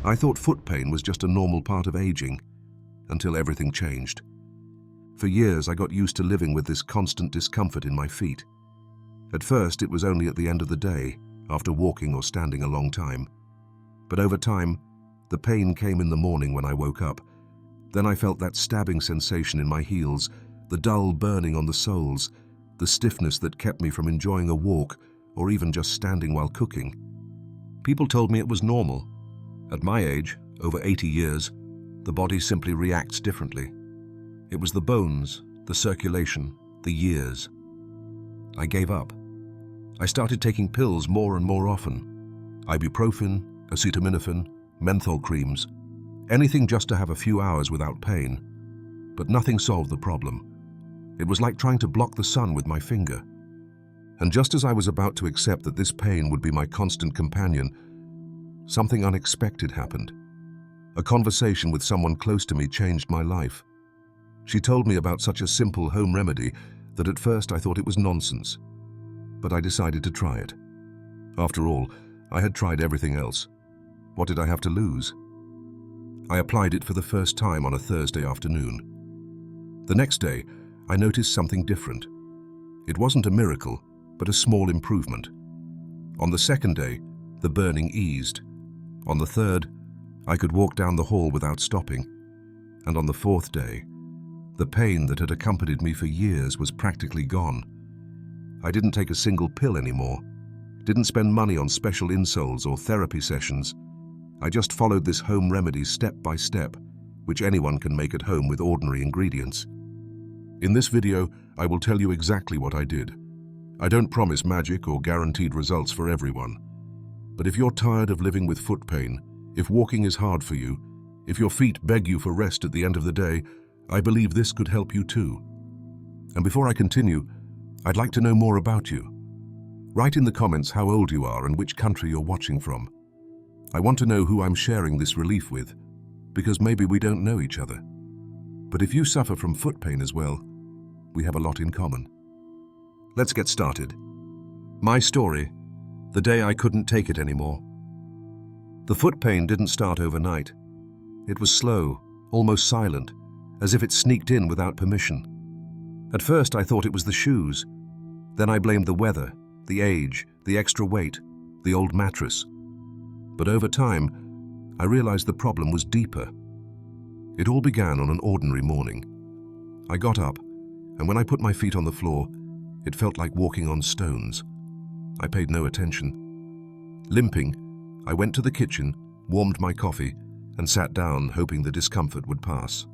I thought foot pain was just a normal part of aging, until everything changed. For years, I got used to living with this constant discomfort in my feet. At first, it was only at the end of the day, after walking or standing a long time. But over time, the pain came in the morning when I woke up. Then I felt that stabbing sensation in my heels, the dull burning on the soles, the stiffness that kept me from enjoying a walk or even just standing while cooking. People told me it was normal. At my age, over 80 years, the body simply reacts differently. It was the bones, the circulation, the years. I gave up. I started taking pills more and more often. Ibuprofen, acetaminophen, menthol creams, anything just to have a few hours without pain. But nothing solved the problem. It was like trying to block the sun with my finger. And just as I was about to accept that this pain would be my constant companion, something unexpected happened. A conversation with someone close to me changed my life. She told me about such a simple home remedy that at first I thought it was nonsense. But I decided to try it. After all, I had tried everything else. What did I have to lose? I applied it for the first time on a Thursday afternoon. The next day, I noticed something different. It wasn't a miracle, but a small improvement. On the second day, the burning eased. On the third, I could walk down the hall without stopping. And on the fourth day, the pain that had accompanied me for years was practically gone. I didn't take a single pill anymore, didn't spend money on special insoles or therapy sessions. I just followed this home remedy step by step, which anyone can make at home with ordinary ingredients. In this video, I will tell you exactly what I did. I don't promise magic or guaranteed results for everyone. But if you're tired of living with foot pain, if walking is hard for you, if your feet beg you for rest at the end of the day, I believe this could help you too. And before I continue, I'd like to know more about you. Write in the comments how old you are and which country you're watching from. I want to know who I'm sharing this relief with, because maybe we don't know each other. But if you suffer from foot pain as well, we have a lot in common. Let's get started. My story, the day I couldn't take it anymore. The foot pain didn't start overnight. It was slow, almost silent, as if it sneaked in without permission. At first I thought it was the shoes. Then I blamed the weather, the age, the extra weight, the old mattress. But over time, I realized the problem was deeper. It all began on an ordinary morning. I got up, and when I put my feet on the floor, it felt like walking on stones. I paid no attention. Limping, I went to the kitchen, warmed my coffee, and sat down, hoping the discomfort would pass.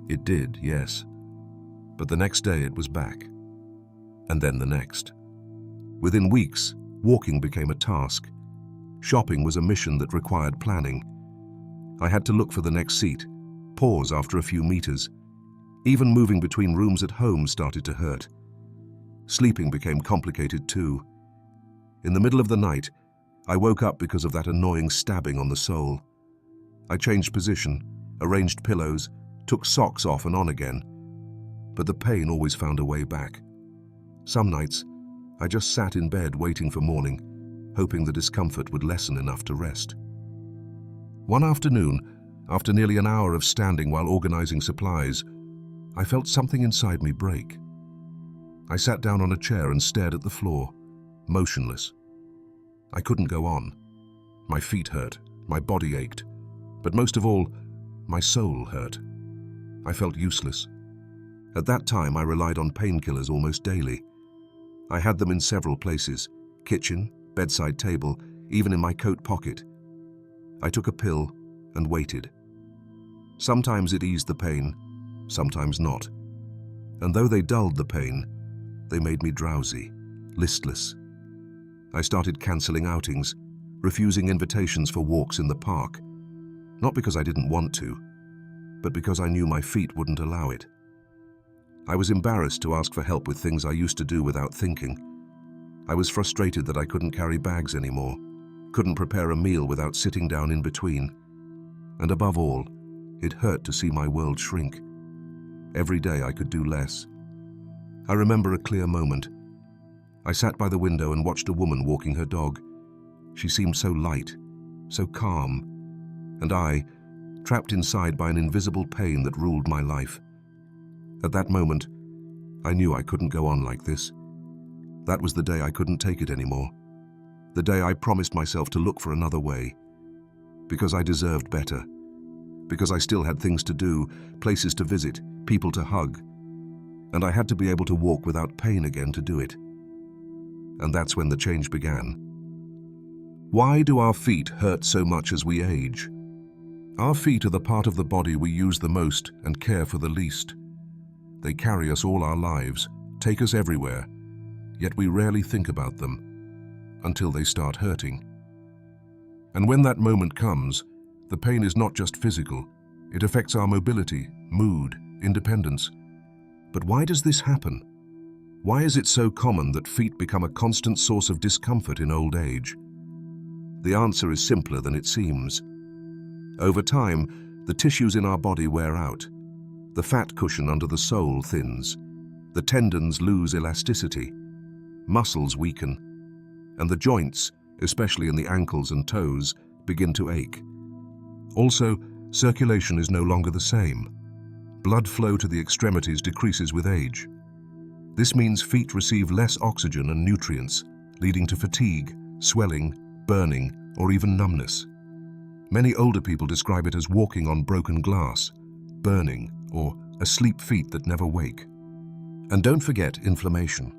It did, yes. But the next day it was back. And then the next. Within weeks, walking became a task. Shopping was a mission that required planning. I had to look for the next seat, pause after a few meters. Even moving between rooms at home started to hurt. Sleeping became complicated too. In the middle of the night, I woke up because of that annoying stabbing on the sole. I changed position, arranged pillows, took socks off and on again. But the pain always found a way back. Some nights, I just sat in bed waiting for morning, hoping the discomfort would lessen enough to rest. One afternoon, after nearly an hour of standing while organizing supplies, I felt something inside me break. I sat down on a chair and stared at the floor, motionless. I couldn't go on. My feet hurt, my body ached, but most of all, my soul hurt. I felt useless. At that time, I relied on painkillers almost daily. I had them in several places: kitchen, bedside table, even in my coat pocket. I took a pill and waited. Sometimes it eased the pain, sometimes not. And though they dulled the pain, they made me drowsy, listless. I started cancelling outings, refusing invitations for walks in the park. Not because I didn't want to, but because I knew my feet wouldn't allow it. I was embarrassed to ask for help with things I used to do without thinking. I was frustrated that I couldn't carry bags anymore, couldn't prepare a meal without sitting down in between. And above all, it hurt to see my world shrink. Every day I could do less. I remember a clear moment. I sat by the window and watched a woman walking her dog. She seemed so light, so calm. and I, trapped inside by an invisible pain that ruled my life. At that moment, I knew I couldn't go on like this. That was the day I couldn't take it anymore. The day I promised myself to look for another way. Because I deserved better. Because I still had things to do, places to visit, people to hug. And I had to be able to walk without pain again to do it. And that's when the change began. Why do our feet hurt so much as we age? Our feet are the part of the body we use the most and care for the least. They carry us all our lives, take us everywhere, yet we rarely think about them until they start hurting. And when that moment comes, the pain is not just physical, it affects our mobility, mood, independence. But why does this happen? Why is it so common that feet become a constant source of discomfort in old age? The answer is simpler than it seems. Over time, the tissues in our body wear out. The fat cushion under the sole thins. The tendons lose elasticity. Muscles weaken. And the joints, especially in the ankles and toes, begin to ache. Also, circulation is no longer the same. Blood flow to the extremities decreases with age. This means feet receive less oxygen and nutrients, leading to fatigue, swelling, burning, or even numbness. Many older people describe it as walking on broken glass, burning, or asleep feet that never wake. And don't forget inflammation.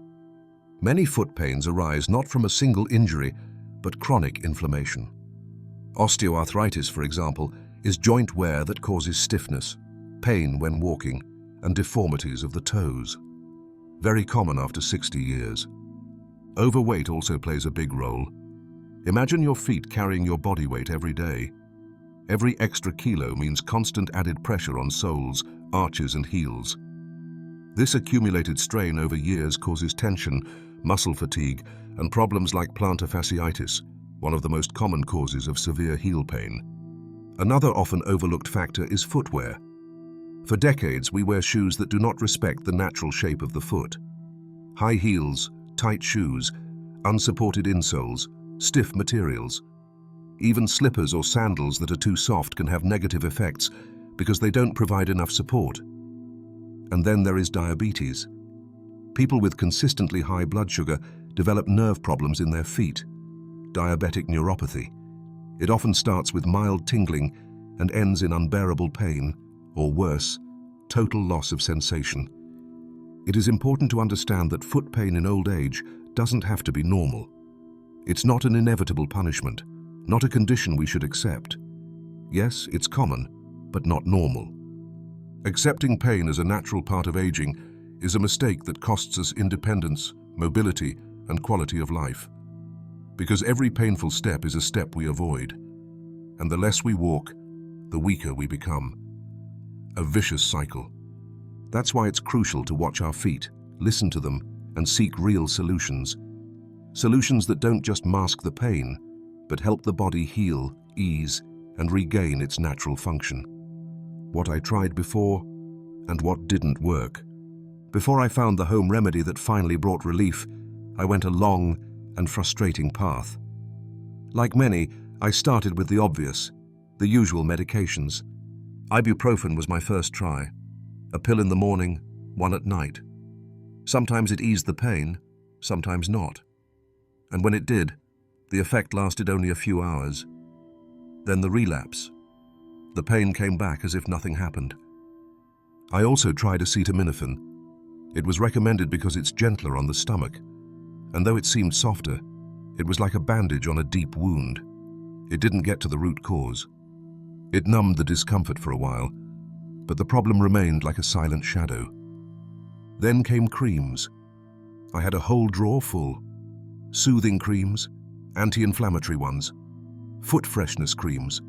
Many foot pains arise not from a single injury, but chronic inflammation. Osteoarthritis, for example, is joint wear that causes stiffness, pain when walking, and deformities of the toes. Very common after 60 years. Overweight also plays a big role. Imagine your feet carrying your body weight every day. Every extra kilo means constant added pressure on soles, arches, and heels. This accumulated strain over years causes tension, muscle fatigue, and problems like plantar fasciitis, one of the most common causes of severe heel pain. Another often overlooked factor is footwear. For decades, we wear shoes that do not respect the natural shape of the foot. High heels, tight shoes, unsupported insoles, stiff materials. Even slippers or sandals that are too soft can have negative effects because they don't provide enough support. And then there is diabetes. People with consistently high blood sugar develop nerve problems in their feet, diabetic neuropathy. It often starts with mild tingling and ends in unbearable pain, or worse, total loss of sensation. It is important to understand that foot pain in old age doesn't have to be normal. It's not an inevitable punishment, not a condition we should accept. Yes, it's common, but not normal. Accepting pain as a natural part of aging is a mistake that costs us independence, mobility, and quality of life. Because every painful step is a step we avoid. And the less we walk, the weaker we become. A vicious cycle. That's why it's crucial to watch our feet, listen to them, and seek real solutions. Solutions that don't just mask the pain, but help the body heal, ease, and regain its natural function. What I tried before, and what didn't work. Before I found the home remedy that finally brought relief, I went a long and frustrating path. Like many, I started with the obvious, the usual medications. Ibuprofen was my first try. A pill in the morning, one at night. Sometimes it eased the pain, sometimes not. And when it did, the effect lasted only a few hours. Then the relapse. The pain came back as if nothing happened. I also tried acetaminophen. It was recommended because it's gentler on the stomach, and though it seemed softer, it was like a bandage on a deep wound. It didn't get to the root cause. It numbed the discomfort for a while, but the problem remained like a silent shadow. Then came creams. I had a whole drawer full. Soothing creams, anti-inflammatory ones, foot freshness creams.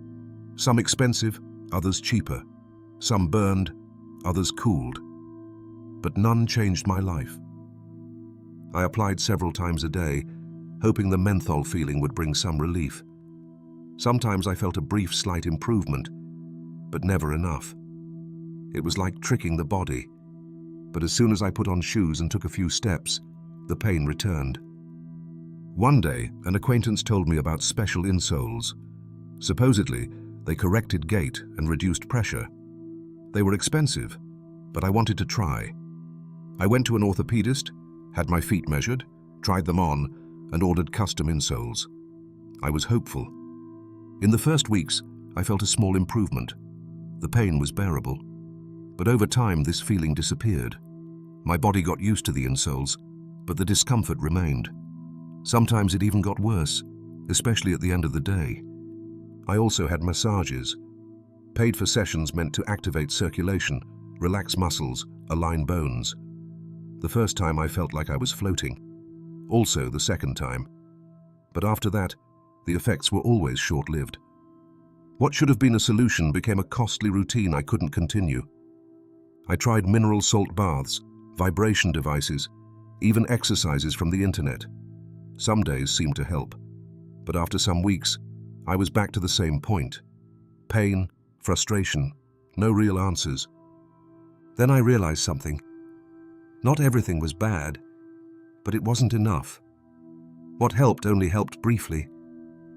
Some expensive, others cheaper. Some burned, others cooled. But none changed my life. I applied several times a day, hoping the menthol feeling would bring some relief. Sometimes I felt a brief slight improvement, but never enough. It was like tricking the body. But as soon as I put on shoes and took a few steps, the pain returned. One day, an acquaintance told me about special insoles. Supposedly, They corrected gait and reduced pressure. They were expensive, but I wanted to try. I went to an orthopedist, had my feet measured, tried them on, and ordered custom insoles. I was hopeful. In the first weeks, I felt a small improvement. The pain was bearable. But over time, this feeling disappeared. My body got used to the insoles, but the discomfort remained. Sometimes it even got worse, especially at the end of the day. I also had massages. Paid for sessions meant to activate circulation, relax muscles, align bones. The first time I felt like I was floating. Also the second time. But after that, the effects were always short-lived. What should have been a solution became a costly routine I couldn't continue. I tried mineral salt baths, vibration devices, even exercises from the internet. Some days seemed to help, but after some weeks, I was back to the same point. Pain, frustration, no real answers. Then I realized something. Not everything was bad, but it wasn't enough. What helped only helped briefly,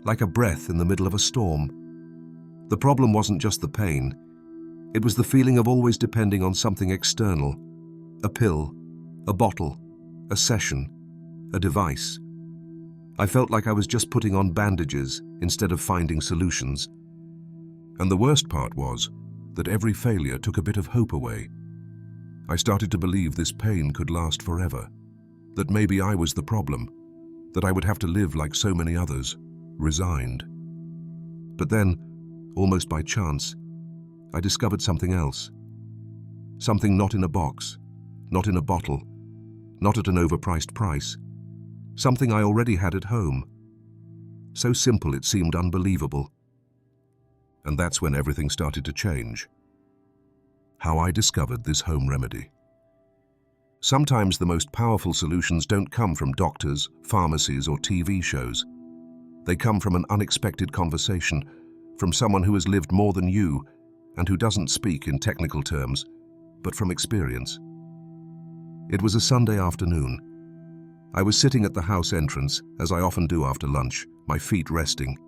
like a breath in the middle of a storm. The problem wasn't just the pain. It was the feeling of always depending on something external. A pill, a bottle, a session, a device. I felt like I was just putting on bandages instead of finding solutions. And the worst part was that every failure took a bit of hope away. I started to believe this pain could last forever, that maybe I was the problem, that I would have to live like so many others, resigned. But then, almost by chance, I discovered something else. Something not in a box, not in a bottle, not at an overpriced price. Something I already had at home. So simple it seemed unbelievable. And that's when everything started to change. How I discovered this home remedy. Sometimes the most powerful solutions don't come from doctors, pharmacies, or TV shows. They come from an unexpected conversation, from someone who has lived more than you and who doesn't speak in technical terms, but from experience. It was a Sunday afternoon. I was sitting at the house entrance, as I often do after lunch, my feet resting.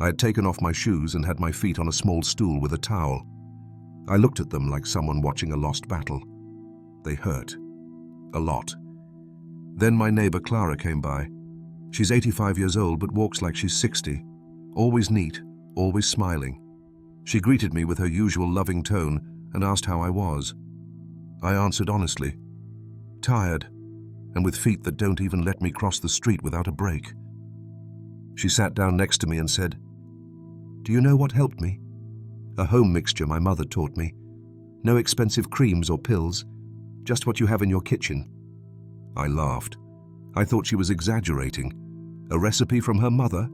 I had taken off my shoes and had my feet on a small stool with a towel. I looked at them like someone watching a lost battle. They hurt. A lot. Then my neighbor Clara came by. She's 85 years old but walks like she's 60. Always neat, always smiling. She greeted me with her usual loving tone and asked how I was. I answered honestly. Tired, and with feet that don't even let me cross the street without a break. She sat down next to me and said, "Do you know what helped me? A home mixture my mother taught me. No expensive creams or pills, just what you have in your kitchen." I laughed. I thought she was exaggerating. A recipe from her mother?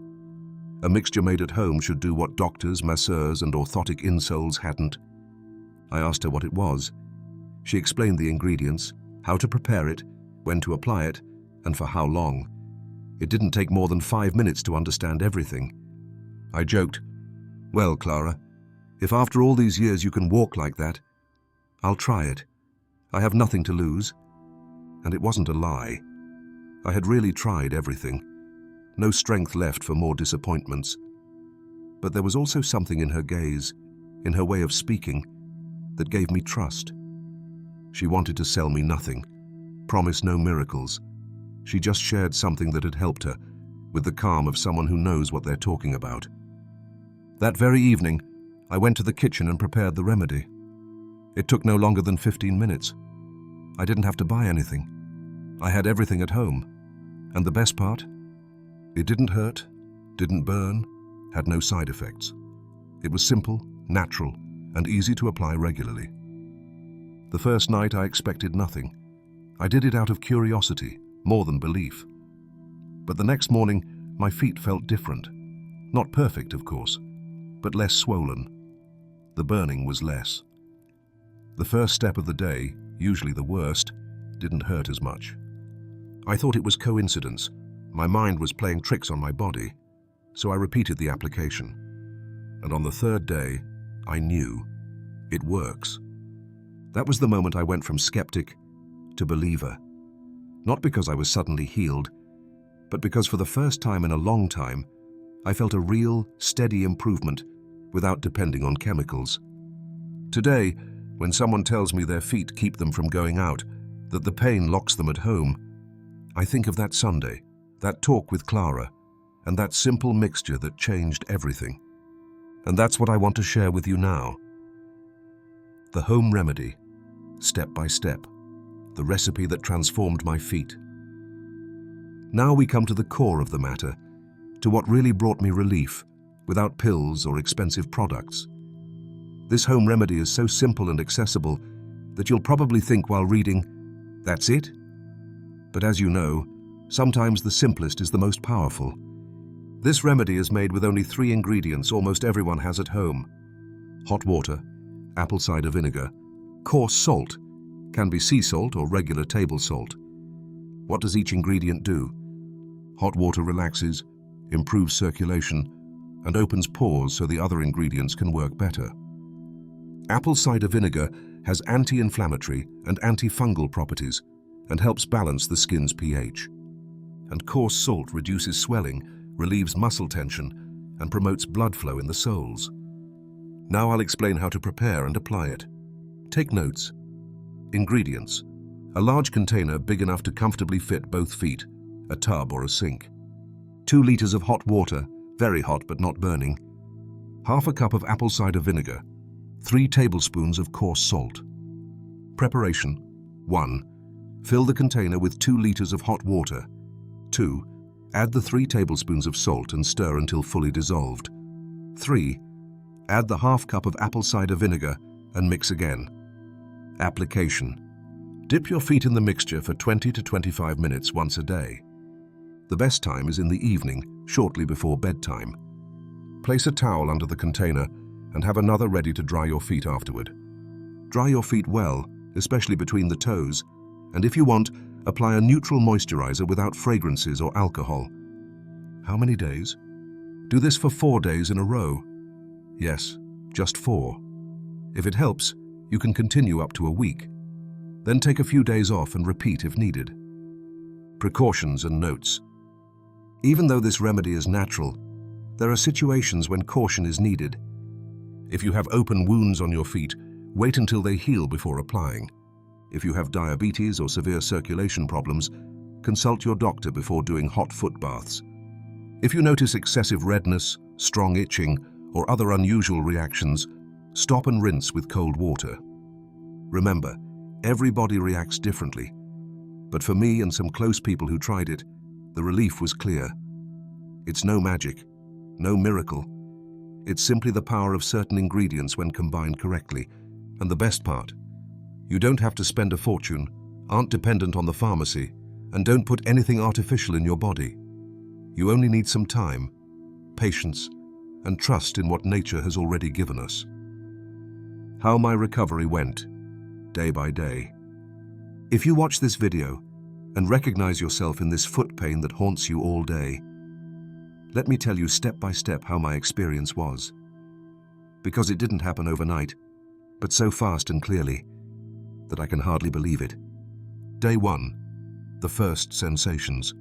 A mixture made at home should do what doctors, masseurs, and orthotic insoles hadn't. I asked her what it was. She explained the ingredients, how to prepare it, when to apply it, and for how long. It didn't take more than 5 minutes to understand everything. I joked, "Well, Clara, if after all these years you can walk like that, I'll try it. I have nothing to lose." And it wasn't a lie. I had really tried everything. No strength left for more disappointments. But there was also something in her gaze, in her way of speaking, that gave me trust. She wanted to sell me nothing, promise no miracles. She just shared something that had helped her, with the calm of someone who knows what they're talking about. That very evening, I went to the kitchen and prepared the remedy. It took no longer than 15 minutes. I didn't have to buy anything. I had everything at home. And the best part? It didn't hurt, didn't burn, had no side effects. It was simple, natural, and easy to apply regularly. The first night I expected nothing. I did it out of curiosity, more than belief. But the next morning, my feet felt different. Not perfect, of course, but less swollen. The burning was less. The first step of the day, usually the worst, didn't hurt as much. I thought it was coincidence. My mind was playing tricks on my body, so I repeated the application. And on the third day, I knew it works. That was the moment I went from skeptic to believer. Not because I was suddenly healed, but because for the first time in a long time, I felt a real, steady improvement without depending on chemicals. Today, when someone tells me their feet keep them from going out, that the pain locks them at home, I think of that Sunday, that talk with Clara, and that simple mixture that changed everything. And that's what I want to share with you now. The home remedy, step by step, the recipe that transformed my feet. Now we come to the core of the matter, to what really brought me relief, without pills or expensive products. This home remedy is so simple and accessible that you'll probably think while reading, "That's it?" But as you know, sometimes the simplest is the most powerful. This remedy is made with only 3 ingredients almost everyone has at home: hot water, apple cider vinegar, coarse salt, can be sea salt or regular table salt. What does each ingredient do? Hot water relaxes, improves circulation, and opens pores so the other ingredients can work better. Apple cider vinegar has anti-inflammatory and antifungal properties and helps balance the skin's pH. And coarse salt reduces swelling, relieves muscle tension, and promotes blood flow in the soles. Now I'll explain how to prepare and apply it. Take notes. Ingredients: a large container big enough to comfortably fit both feet, a tub or a sink. 2 liters of hot water, very hot but not burning. Half a cup of apple cider vinegar. 3 tablespoons of coarse salt. Preparation: 1. Fill the container with 2 liters of hot water. 2. Add the 3 tablespoons of salt and stir until fully dissolved. 3. Add the half cup of apple cider vinegar and mix again. Application: dip your feet in the mixture for 20 to 25 minutes once a day. The best time is in the evening, shortly before bedtime. Place a towel under the container and have another ready to dry your feet afterward. Dry your feet well, especially between the toes, and if you want, apply a neutral moisturizer without fragrances or alcohol. How many days? Do this for 4 days in a row. Yes, just 4. If it helps, you can continue up to a week. Then take a few days off and repeat if needed. Precautions and notes. Even though this remedy is natural, there are situations when caution is needed. If you have open wounds on your feet, wait until they heal before applying. If you have diabetes or severe circulation problems, consult your doctor before doing hot foot baths. If you notice excessive redness, strong itching, or other unusual reactions, stop and rinse with cold water. Remember, every body reacts differently. But for me and some close people who tried it, the relief was clear. It's no magic, no miracle. It's simply the power of certain ingredients when combined correctly. And the best part, you don't have to spend a fortune, aren't dependent on the pharmacy, and don't put anything artificial in your body. You only need some time, patience, and trust in what nature has already given us. How my recovery went, day by day. If you watch this video and recognize yourself in this foot pain that haunts you all day, let me tell you step by step how my experience was. Because it didn't happen overnight, but so fast and clearly that I can hardly believe it. Day 1, the first sensations.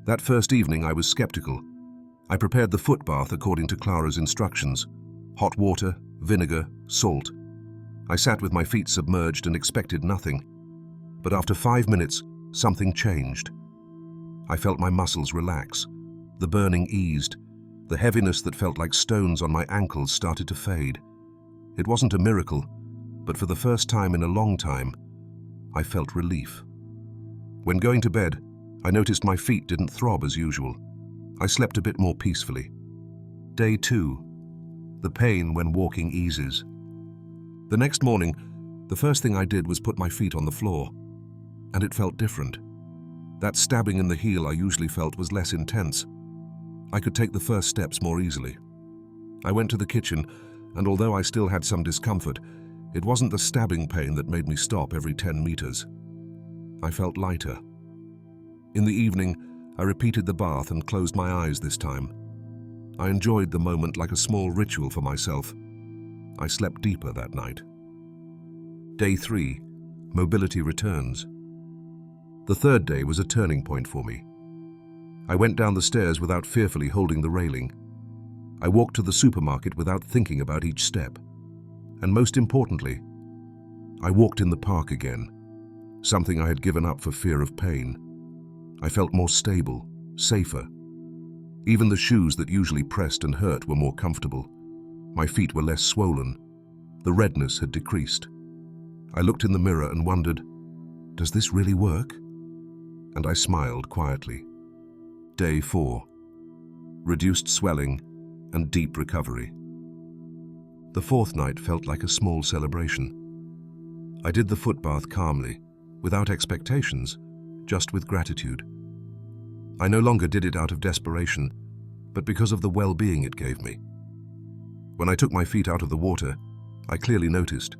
That first evening I was skeptical. I prepared the foot bath according to Clara's instructions: hot water, vinegar, salt. I sat with my feet submerged and expected nothing. But after 5 minutes, something changed. I felt my muscles relax. The burning eased. The heaviness that felt like stones on my ankles started to fade. It wasn't a miracle, but for the first time in a long time, I felt relief. When going to bed, I noticed my feet didn't throb as usual. I slept a bit more peacefully. Day 2. The pain when walking eases. The next morning, the first thing I did was put my feet on the floor, and it felt different. That stabbing in the heel I usually felt was less intense. I could take the first steps more easily. I went to the kitchen, and although I still had some discomfort, it wasn't the stabbing pain that made me stop every 10 meters. I felt lighter. In the evening, I repeated the bath and closed my eyes this time. I enjoyed the moment like a small ritual for myself. I slept deeper that night. Day 3. Mobility returns. The third day was a turning point for me. I went down the stairs without fearfully holding the railing. I walked to the supermarket without thinking about each step. And most importantly, I walked in the park again, something I had given up for fear of pain. I felt more stable, safer. Even the shoes that usually pressed and hurt were more comfortable. My feet were less swollen. The redness had decreased. I looked in the mirror and wondered, does this really work? And I smiled quietly. Day 4. Reduced swelling and deep recovery. The 4th night felt like a small celebration. I did the foot bath calmly, without expectations, just with gratitude. I no longer did it out of desperation, but because of the well-being it gave me. When I took my feet out of the water, I clearly noticed.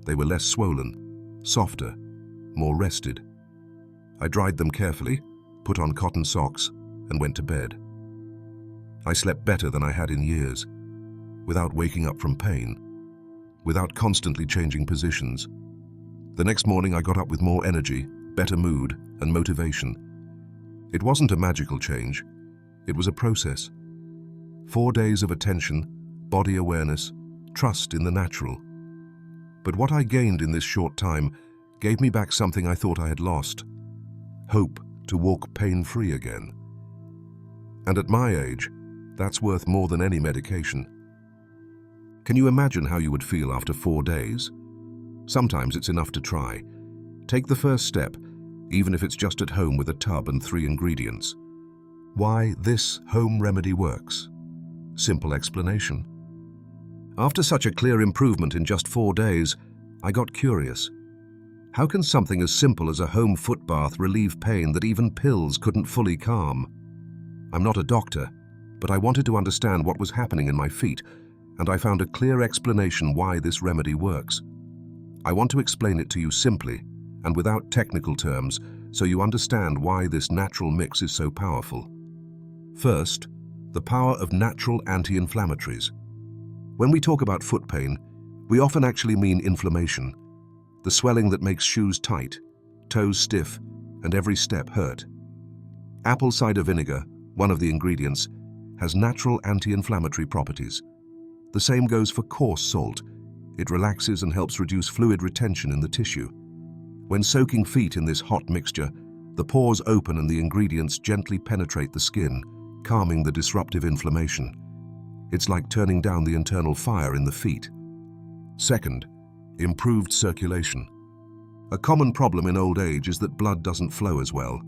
They were less swollen, softer, more rested. I dried them carefully, put on cotton socks, and went to bed. I slept better than I had in years, without waking up from pain, without constantly changing positions. The next morning I got up with more energy, better mood, and motivation. It wasn't a magical change, it was a process. 4 days of attention, body awareness, trust in the natural. But what I gained in this short time gave me back something I thought I had lost: hope to walk pain-free again. And at my age, that's worth more than any medication. Can you imagine how you would feel after 4 days? Sometimes it's enough to try. Take the first step, even if it's just at home with a tub and 3 ingredients. Why this home remedy works? Simple explanation. After such a clear improvement in just 4 days, I got curious. How can something as simple as a home foot bath relieve pain that even pills couldn't fully calm? I'm not a doctor, but I wanted to understand what was happening in my feet, and I found a clear explanation why this remedy works. I want to explain it to you simply and without technical terms, so you understand why this natural mix is so powerful. First, the power of natural anti-inflammatories. When we talk about foot pain, we often actually mean inflammation, the swelling that makes shoes tight, toes stiff, and every step hurt. Apple cider vinegar, one of the ingredients, has natural anti-inflammatory properties. The same goes for coarse salt. It relaxes and helps reduce fluid retention in the tissue. When soaking feet in this hot mixture, the pores open and the ingredients gently penetrate the skin, calming the disruptive inflammation. It's like turning down the internal fire in the feet. Second, improved circulation. A common problem in old age is that blood doesn't flow as well.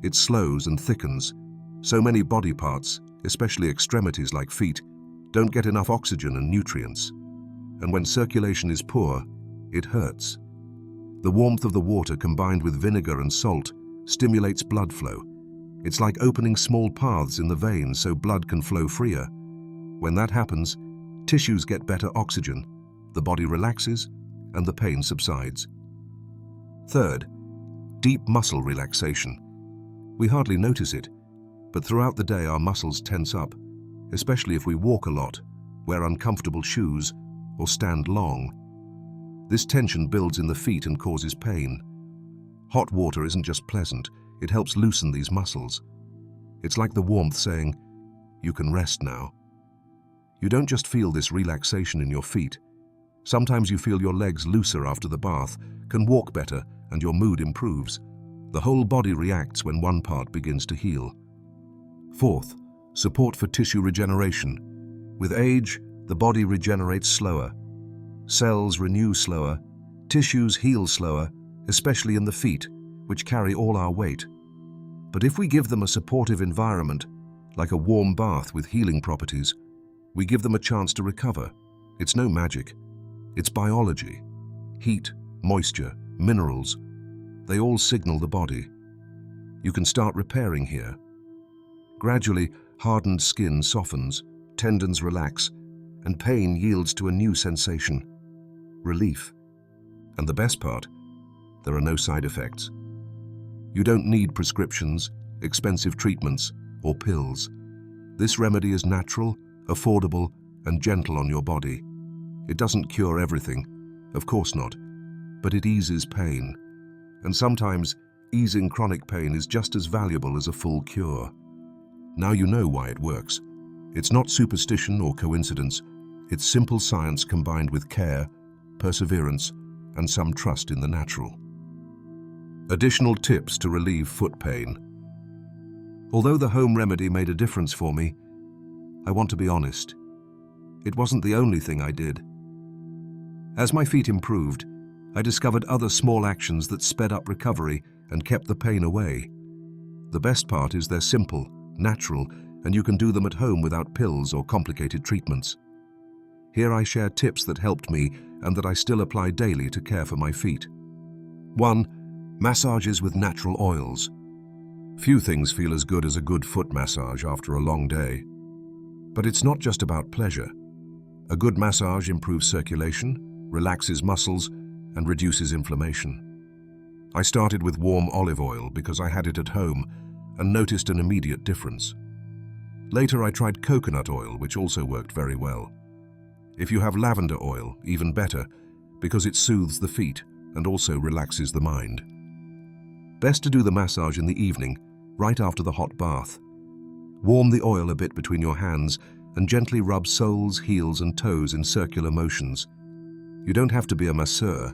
It slows and thickens. So many body parts, especially extremities like feet, don't get enough oxygen and nutrients. And when circulation is poor, it hurts. The warmth of the water combined with vinegar and salt stimulates blood flow. It's like opening small paths in the veins so blood can flow freer. When that happens, tissues get better oxygen, the body relaxes, and the pain subsides. Third, deep muscle relaxation. We hardly notice it, but throughout the day our muscles tense up, especially if we walk a lot, wear uncomfortable shoes, or stand long. This tension builds in the feet and causes pain. Hot water isn't just pleasant, it helps loosen these muscles. It's like the warmth saying, "You can rest now." You don't just feel this relaxation in your feet. Sometimes you feel your legs looser after the bath, can walk better, and your mood improves. The whole body reacts when one part begins to heal. Fourth, support for tissue regeneration. With age, the body regenerates slower. Cells renew slower, tissues heal slower, especially in the feet, which carry all our weight. But if we give them a supportive environment, like a warm bath with healing properties, we give them a chance to recover. It's no magic. It's biology. Heat, moisture, minerals, they all signal the body. You can start repairing here. Gradually, hardened skin softens, tendons relax, and pain yields to a new sensation: relief. And the best part, there are no side effects. You don't need prescriptions, expensive treatments, or pills. This remedy is natural, affordable, and gentle on your body. It doesn't cure everything, of course not, but it eases pain. And sometimes, easing chronic pain is just as valuable as a full cure. Now you know why it works. It's not superstition or coincidence. It's simple science combined with care, perseverance, and some trust in the natural. Additional tips to relieve foot pain. Although the home remedy made a difference for me, I want to be honest. It wasn't the only thing I did. As my feet improved, I discovered other small actions that sped up recovery and kept the pain away. The best part is they're simple, natural, and you can do them at home without pills or complicated treatments. Here I share tips that helped me and that I still apply daily to care for my feet. 1. Massages with natural oils. Few things feel as good as a good foot massage after a long day. But it's not just about pleasure. A good massage improves circulation, relaxes muscles, and reduces inflammation. I started with warm olive oil because I had it at home and noticed an immediate difference. Later I tried coconut oil, which also worked very well. If you have lavender oil, even better, because it soothes the feet and also relaxes the mind. Best to do the massage in the evening, right after the hot bath. Warm the oil a bit between your hands and gently rub soles, heels, and toes in circular motions. You don't have to be a masseur.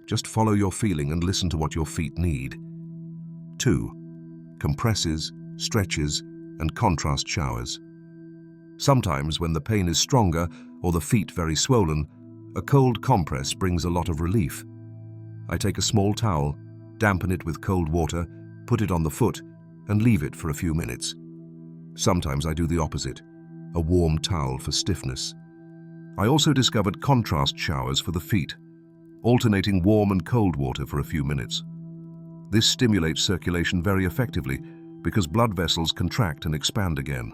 Just follow your feeling and listen to what your feet need. 2. Compresses, stretches, and contrast showers. Sometimes when the pain is stronger or the feet very swollen, a cold compress brings a lot of relief. I take a small towel, dampen it with cold water, put it on the foot, and leave it for a few minutes. Sometimes I do the opposite, a warm towel for stiffness. I also discovered contrast showers for the feet, alternating warm and cold water for a few minutes. This stimulates circulation very effectively because blood vessels contract and expand again.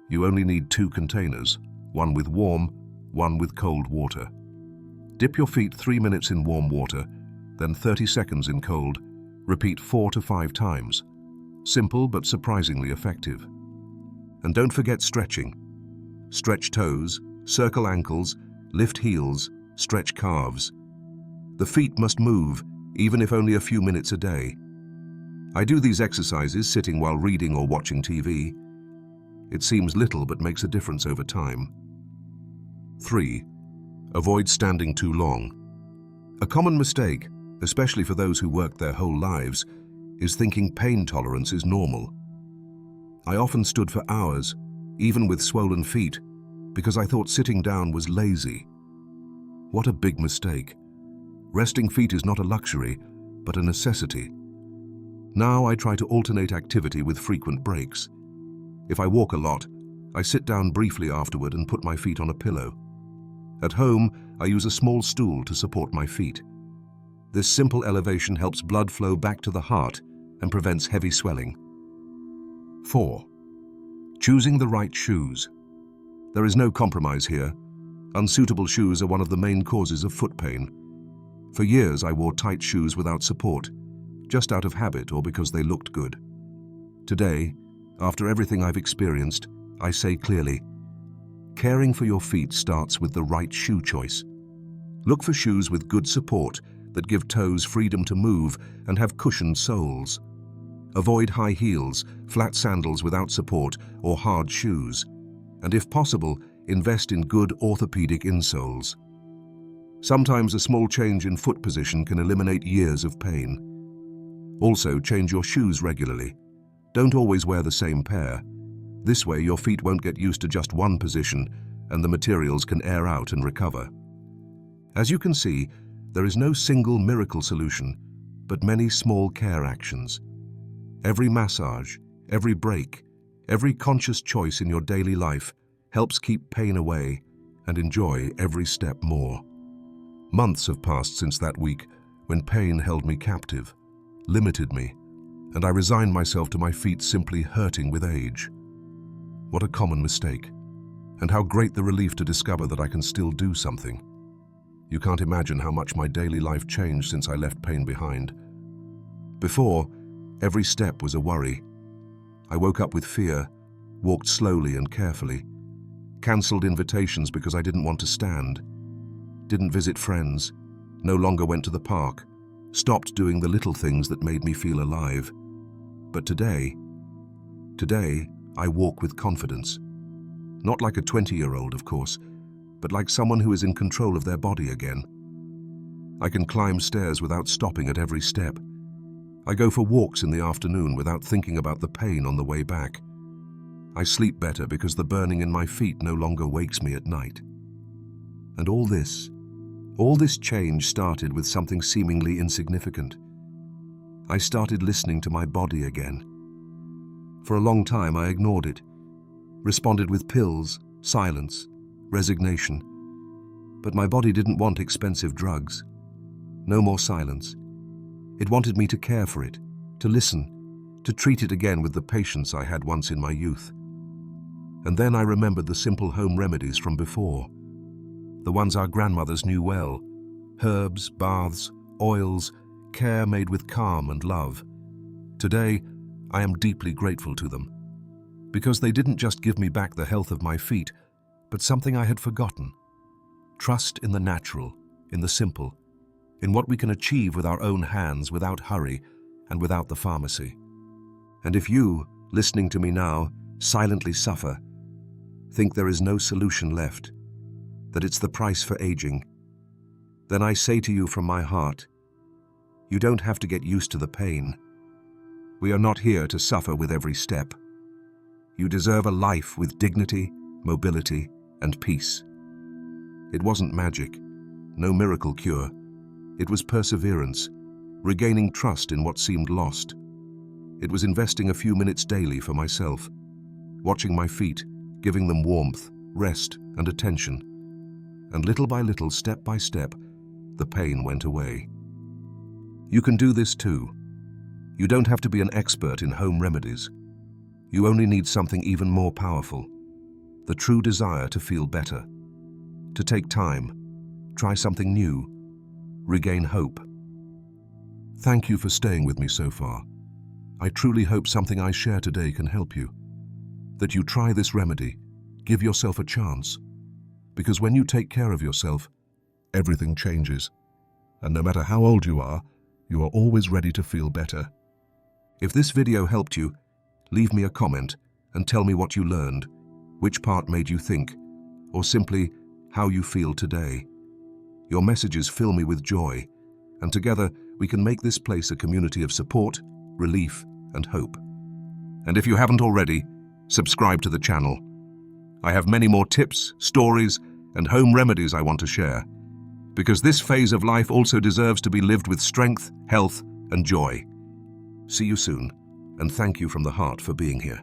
You only need 2 containers, one with warm, one with cold water. Dip your feet 3 minutes in warm water, then 30 seconds in cold. Repeat 4 to 5 times. Simple but surprisingly effective. And don't forget stretching. Stretch toes, circle ankles, lift heels, stretch calves. The feet must move, even if only a few minutes a day. I do these exercises sitting while reading or watching TV. It seems little but makes a difference over time. 3. Avoid standing too long. A common mistake, especially for those who work their whole lives, is thinking pain tolerance is normal. I often stood for hours, even with swollen feet, because I thought sitting down was lazy. What a big mistake. Resting feet is not a luxury, but a necessity. Now I try to alternate activity with frequent breaks. If I walk a lot, I sit down briefly afterward and put my feet on a pillow. At home, I use a small stool to support my feet. This simple elevation helps blood flow back to the heart and prevents heavy swelling. 4. Choosing the right shoes. There is no compromise here. Unsuitable shoes are one of the main causes of foot pain. For years I wore tight shoes without support, just out of habit or because they looked good. Today, after everything I've experienced, I say clearly, caring for your feet starts with the right shoe choice. Look for shoes with good support that give toes freedom to move and have cushioned soles. Avoid high heels, flat sandals without support, or hard shoes. And if possible, invest in good orthopedic insoles. Sometimes a small change in foot position can eliminate years of pain. Also, change your shoes regularly. Don't always wear the same pair. This way your feet won't get used to just one position and the materials can air out and recover. As you can see, there is no single miracle solution, but many small care actions. Every massage, every break, every conscious choice in your daily life helps keep pain away and enjoy every step more. Months have passed since that week when pain held me captive, limited me, and I resigned myself to my feet simply hurting with age. What a common mistake, and how great the relief to discover that I can still do something. You can't imagine how much my daily life changed since I left pain behind. Before, every step was a worry. I woke up with fear, walked slowly and carefully, cancelled invitations because I didn't want to stand, didn't visit friends, no longer went to the park, stopped doing the little things that made me feel alive. But today, I walk with confidence. Not like a 20-year-old, of course, but like someone who is in control of their body again. I can climb stairs without stopping at every step. I go for walks in the afternoon without thinking about the pain on the way back. I sleep better because the burning in my feet no longer wakes me at night. And all this change started with something seemingly insignificant. I started listening to my body again. For a long time I ignored it, responded with pills, silence, resignation. But my body didn't want expensive drugs. No more silence. It wanted me to care for it, to listen, to treat it again with the patience I had once in my youth. And then I remembered the simple home remedies from before, the ones our grandmothers knew well: herbs, baths, oils, care made with calm and love. Today, I am deeply grateful to them, because they didn't just give me back the health of my feet, but something I had forgotten. Trust in the natural, in the simple, in what we can achieve with our own hands without hurry and without the pharmacy. And if you, listening to me now, silently suffer, think there is no solution left, that it's the price for aging, then I say to you from my heart, you don't have to get used to the pain. We are not here to suffer with every step. You deserve a life with dignity, mobility, and peace. It wasn't magic, no miracle cure. It was perseverance, regaining trust in what seemed lost. It was investing a few minutes daily for myself, watching my feet, giving them warmth, rest, and attention. And little by little, step by step, the pain went away. You can do this too. You don't have to be an expert in home remedies. You only need something even more powerful: the true desire to feel better, to take time, try something new, regain hope. Thank you for staying with me so far. I truly hope something I share today can help you, that you try this remedy, give yourself a chance, because when you take care of yourself, everything changes. And no matter how old you are always ready to feel better. If this video helped you, leave me a comment and tell me what you learned, which part made you think, or simply how you feel today. Your messages fill me with joy, and together we can make this place a community of support, relief, and hope. And if you haven't already, subscribe to the channel. I have many more tips, stories, and home remedies I want to share, because this phase of life also deserves to be lived with strength, health, and joy. See you soon, and thank you from the heart for being here.